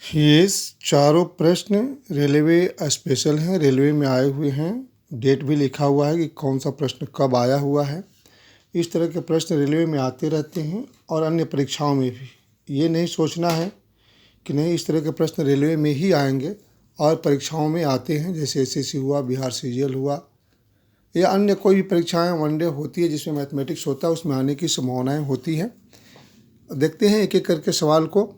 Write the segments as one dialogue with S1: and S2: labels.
S1: ये चारों प्रश्न रेलवे स्पेशल हैं, रेलवे में आए हुए हैं। डेट भी लिखा हुआ है कि कौन सा प्रश्न कब आया हुआ है। इस तरह के प्रश्न रेलवे में आते रहते हैं और अन्य परीक्षाओं में भी। ये नहीं सोचना है कि नहीं इस तरह के प्रश्न रेलवे में ही आएंगे और परीक्षाओं में आते हैं, जैसे एसएससी हुआ, बिहार सीजीएल हुआ या अन्य कोई भी परीक्षाएं वनडे होती है जिसमें मैथमेटिक्स होता है, उसमें आने की संभावनाएं होती हैं। देखते हैं एक एक करके सवाल को।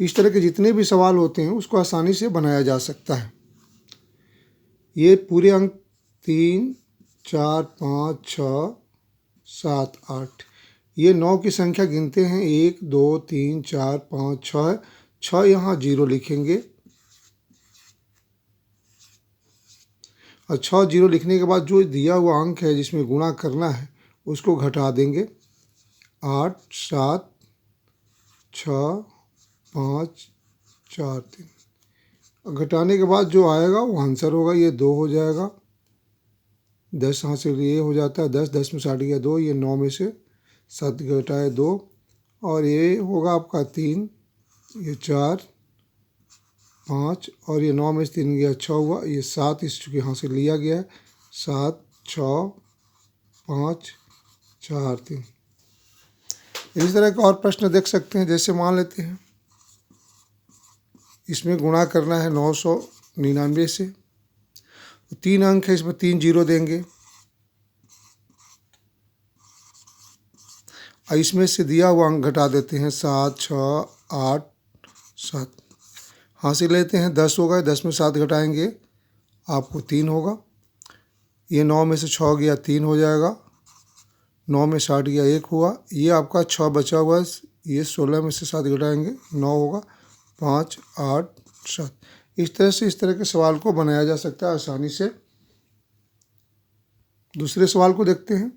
S1: इस तरह के जितने भी सवाल होते हैं उसको आसानी से बनाया जा सकता है। ये पूरे अंक 3, 4, 5, 6, 7, 8, ये 9 की संख्या गिनते हैं। 1, 2, 3, 4, 5, 6, 6 यहाँ 0 लिखेंगे और 6 0 लिखने के बाद जो दिया हुआ अंक है जिसमें गुणा करना है उसको घटा देंगे। 8, 7, 6, 5, 4, 3, घटाने के बाद जो आएगा वो आंसर होगा। ये 2 हो जाएगा। 10 यहाँ से ये हो जाता है 10, 10 में से 8 गया 2, ये 9 में से 7 घटाए 2 और ये होगा आपका 3, ये 4, 5 और ये 9 में से 3 गया 6 हुआ, ये 7 इस चूँकि यहाँ से लिया गया है। 7, 6, 5, 4, 3। इस तरह का और प्रश्न देख सकते हैं। जैसे मान लेते हैं इसमें गुणा करना है 999 से, तो 3 अंक है, इसमें 3 0 देंगे और इसमें से दिया हुआ अंक घटा देते हैं। 7, 6, 8, 7 हासिल लेते हैं। 10 होगा, 10 में 7 घटाएंगे आपको 3 होगा। ये 9 में से 6 गया 3 हो जाएगा। 9 में 60 गया 1 हुआ। ये आपका 6 बचा हुआ है, ये 16 में से 7 घटाएंगे 9 होगा। 5, 8, 7। इस तरह से इस तरह के सवाल को बनाया जा सकता है आसानी से। दूसरे सवाल को देखते हैं।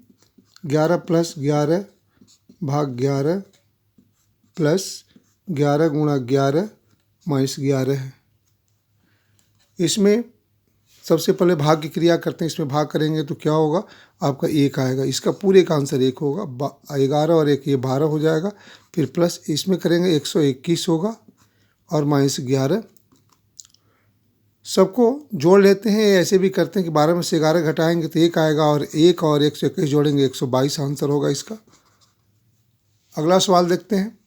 S1: 11 + 11 भाग 11 प्लस 11 गुणा 11 माइनस 11 है। इसमें सबसे पहले भाग की क्रिया करते हैं। इसमें भाग करेंगे तो क्या होगा, आपका 1 आएगा। इसका पूरे का आंसर 1 होगा। 11 और 1 ये 12 हो जाएगा। फिर प्लस इसमें करेंगे 121 होगा और माइनस 11। सबको जोड़ लेते हैं। ऐसे भी करते हैं कि 12 में से 11 घटाएंगे तो 1 आएगा और 1 और 121 जोड़ेंगे 122 आंसर होगा इसका। अगला सवाल देखते हैं।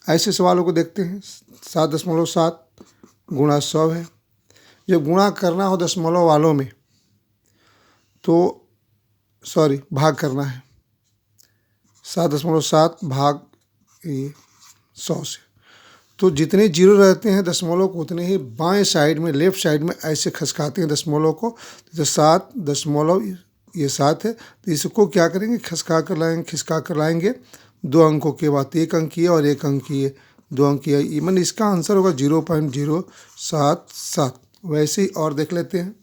S1: ऐसे सवालों को देखते हैं। 7.7 गुणा 100 है। जब गुणा करना हो दशमलव वालों में तो भाग करना है। 7.7 भाग 100 से, तो जितने जीरो रहते हैं दशमलव को उतने ही बाएं साइड में, लेफ्ट साइड में ऐसे खसकाते हैं दशमलव को। तो 7 दशमलव ये 7 है, तो इसको क्या करेंगे, खिसका कर लाएंगे 2 अंकों के बाद। 1 अंक ये और 1 अंक ये, 2 अंक ये, इवन इसका आंसर होगा 0.077। वैसे ही और देख लेते हैं।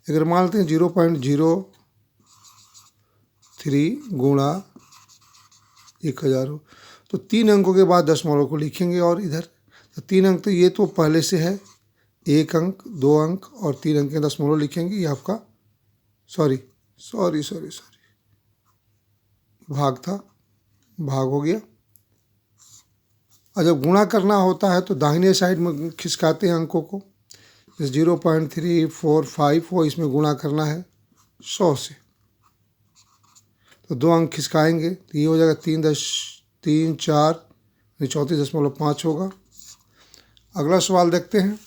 S1: अगर मान लेते हैं 0.03 गुणा 1000 हो, तो 3 अंकों के बाद दशमलव को लिखेंगे और इधर तो 3 अंक, तो ये तो पहले से है। 1 अंक, 2 अंक और 3 अंक के दशमलव लिखेंगे। ये आपका सॉरी भाग था, भाग हो गया। और जब गुणा करना होता है तो दाहिने साइड में खिसकाते हैं अंकों को। जैसे 0.3454 हो, इसमें गुणा करना है 100 से, तो 2 अंक खिसकाएंगे तो ये हो जाएगा 3.34 34.5 होगा। अगला सवाल देखते हैं।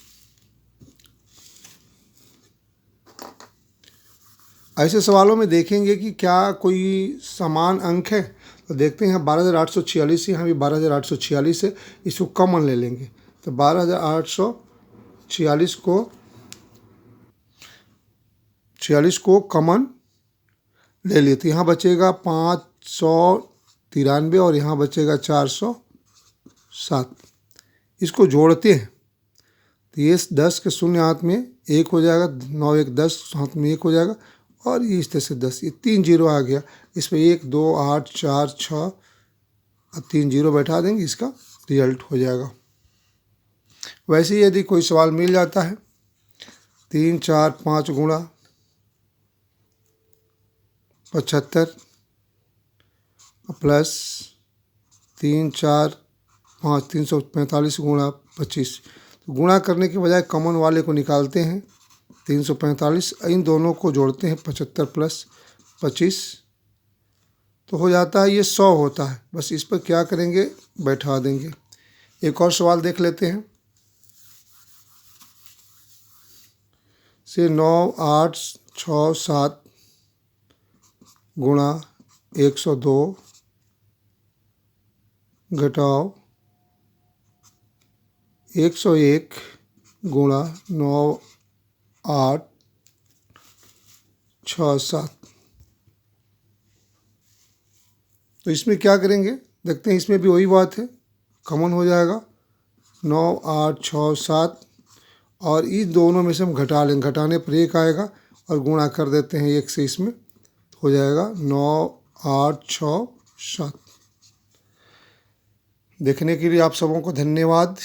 S1: ऐसे सवालों में देखेंगे कि क्या कोई समान अंक है, तो देखते हैं 12,846 यहाँ भी 12,846 है। इसको कॉमन ले लेंगे तो 12,846 को कॉमन ले लिए तो यहाँ बचेगा 593 और यहाँ बचेगा 407। इसको जोड़ते हैं तो ये 10 के शून्य हाथ में 1 हो जाएगा, 9 1 10 हाथ में 1 हो जाएगा और ये इस तरह से 10, ये 3 0 आ गया। इसमें 1 2 8 4 6 और 3 0 बैठा देंगे, इसका रिजल्ट हो जाएगा। वैसे ही यदि कोई सवाल मिल जाता है 3 4 5 गुणा 75 प्लस 3 4 5 345 गुणा 25। तो गुणा करने के बजाय कॉमन वाले को निकालते हैं 345, इन दोनों को जोड़ते हैं 75 प्लस 25 तो हो जाता है ये 100 होता है। बस इस पर क्या करेंगे, बैठा देंगे। एक और सवाल देख लेते हैं। से 9 8 6 7 गुणा 102 घटाओ 101 गुणा 9 8 6 7। तो इसमें क्या करेंगे, देखते हैं। इसमें भी वही बात है, कॉमन हो जाएगा 9 8 6 7 और इस दोनों में से हम घटा लेंगे, घटाने पर 1 आएगा और गुणा कर देते हैं 1 से। इसमें हो जाएगा 9 8 6 7। देखने के लिए आप सबों को धन्यवाद।